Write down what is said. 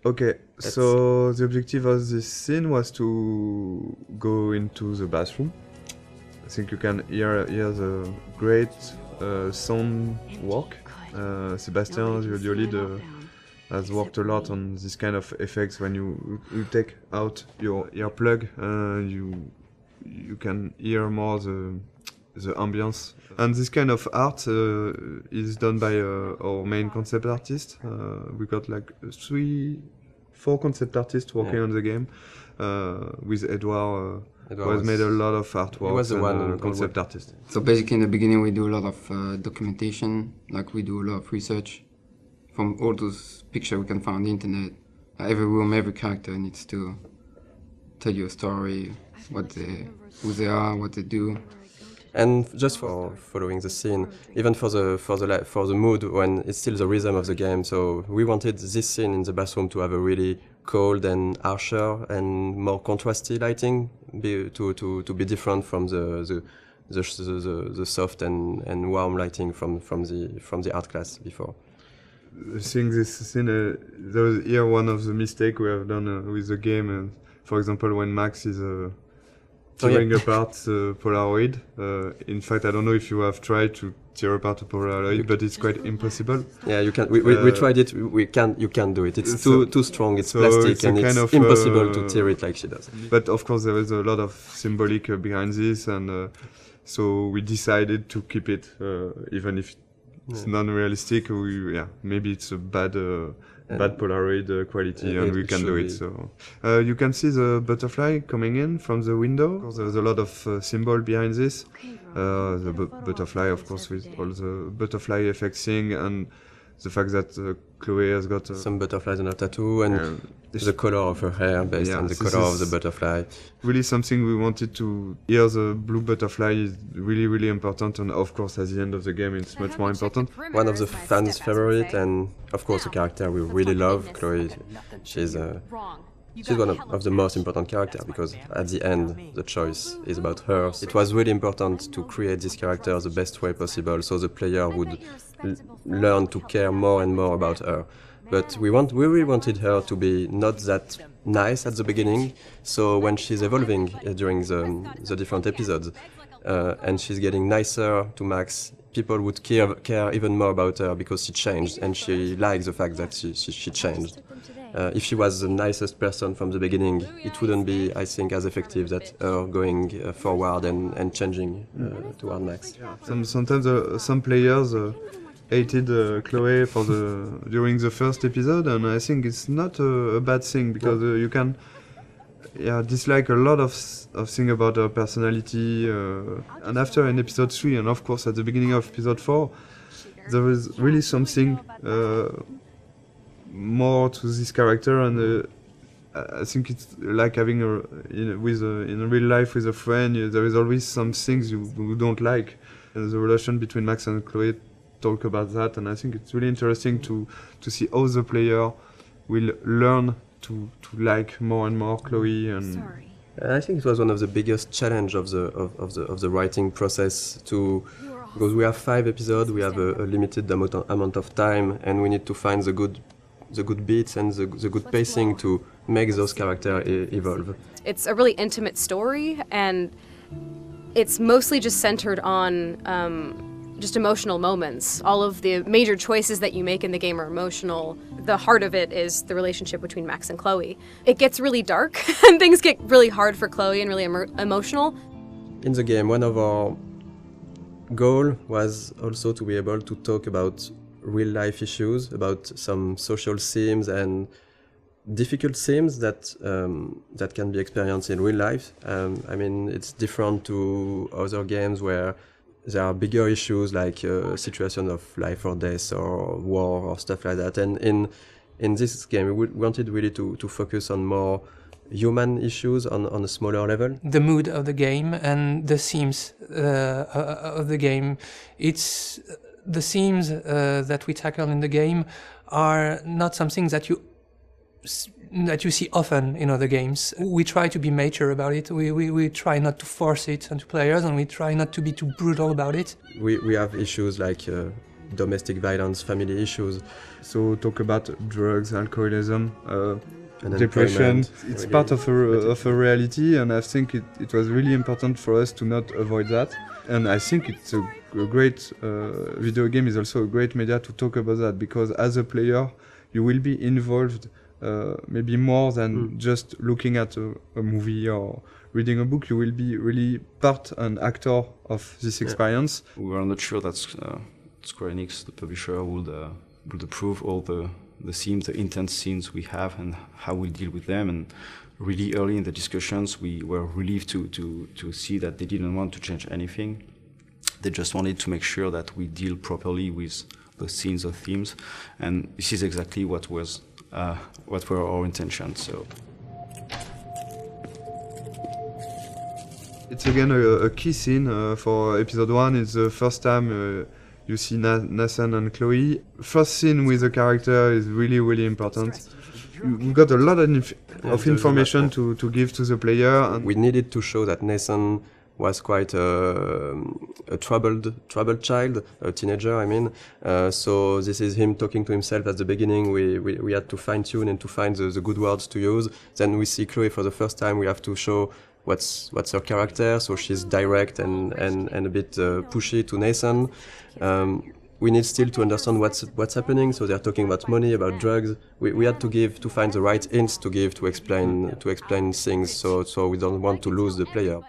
Okay, so the objective of this scene was to go into the bathroom. I think you can hear the great sound work. Sebastian, the audio lead, has worked a lot on this kind of effects. When you take out your earplug, you can hear more the ambience. And this kind of art is done by our main concept artist. We got like 4 concept artists working on the game, with Edouard, who has made a lot of artwork. He was the one concept artist. So basically in the beginning we do a lot of documentation, like we do a lot of research. From all those pictures we can find on the internet, every room, every character needs to tell you a story, who they are, what they do. And just for following the scene, even for the mood, when it's still the rhythm of the game. So we wanted this scene in the bathroom to have a really cold and harsher and more contrasty lighting, to be different from the soft and warm lighting from the art class before. Seeing this scene, there was here one of the mistakes we have done with the game. For example, when Max is tearing apart the Polaroid. In fact, I don't know if you have tried to tear apart a Polaroid, but it's quite impossible. Yeah, you can. We tried it. You can't do it. It's too strong. It's plastic, and it's impossible to tear it like she does. But of course, there is a lot of symbolic behind this, and so we decided to keep it, even if it's non-realistic. Maybe it's a bad Polaroid quality, and we can do it. So you can see the butterfly coming in from the window. Of course, there's a lot of symbol behind this. The butterfly, of course, with all the butterfly effects thing, and the fact that Chloe has got some butterflies on her tattoo, and the color of her hair based on the color of the butterfly. Really something we wanted to hear. The blue butterfly is really, really important, and of course at the end of the game it's much more important. One of the fans' favorite, and of course a character we really love, Chloe. She's one of the most important characters, because at the end the choice is about her. It was really important to create this character the best way possible, so the player would learn to care more and more about her. But we really wanted her to be not that nice at the beginning, so when she's evolving during the different episodes, and she's getting nicer to Max, people would care even more about her because she changed, and she likes the fact that she changed. If she was the nicest person from the beginning, it wouldn't be, I think, as effective that her going forward and changing toward Max. Sometimes some players hated Chloe during the first episode, and I think it's not a bad thing, because you can dislike a lot of things about her personality, and after in episode 3, and of course at the beginning of episode 4, there was really something more to this character, and I think it's like having in real life with a friend. There is always some things you don't like, and the relation between Max and Chloe talk about that, and I think it's really interesting to see how the player will learn to like more and more Chloe. And I think it was one of the biggest challenge of the writing process, because we have 5 episodes, we have a limited amount of time, and we need to find the good beats and the good pacing to make those characters evolve. It's a really intimate story, and it's mostly just centered on just emotional moments. All of the major choices that you make in the game are emotional. The heart of it is the relationship between Max and Chloe. It gets really dark and things get really hard for Chloe and really emotional. In the game, one of our goals was also to be able to talk about real life issues, about some social themes and difficult themes that can be experienced in real life. I mean, it's different to other games where there are bigger issues like situation of life or death or war or stuff like that. And in this game, we wanted really to focus on more human issues on a smaller level. The mood of the game and the themes of the game. It's the themes that we tackle in the game are not something that you see often in other games. We try to be mature about it. We try not to force it onto players, and we try not to be too brutal about it. We have issues like domestic violence, family issues. So talk about drugs, alcoholism, And depression. employment, It's really part of a reality, and I think it was really important for us to not avoid that. And I think it's a great video game is also a great media to talk about that, because as a player you will be involved maybe more than just looking at a movie or reading a book. You will be really part and actor of this experience. We were not sure that Square Enix, the publisher, would approve all the themes, the intense scenes we have, and how we deal with them. And really early in the discussions, we were relieved to see that they didn't want to change anything. They just wanted to make sure that we deal properly with the scenes or themes, and this is exactly what were our intentions. So. It's again a key scene for episode 1. It's the first time you see Nathan and Chloe. First scene with the character is really, really important. We got a lot of information to give to the player. And we needed to show that Nathan was quite a troubled child, a teenager, I mean. So this is him talking to himself at the beginning. We had to fine-tune and to find the good words to use. Then we see Chloe for the first time. We have to show what's her character, so she's direct and a bit pushy to Nathan. We need still to understand what's happening. So they're talking about money, about drugs. We had to find the right hints to give to explain things. So we don't want to lose the player.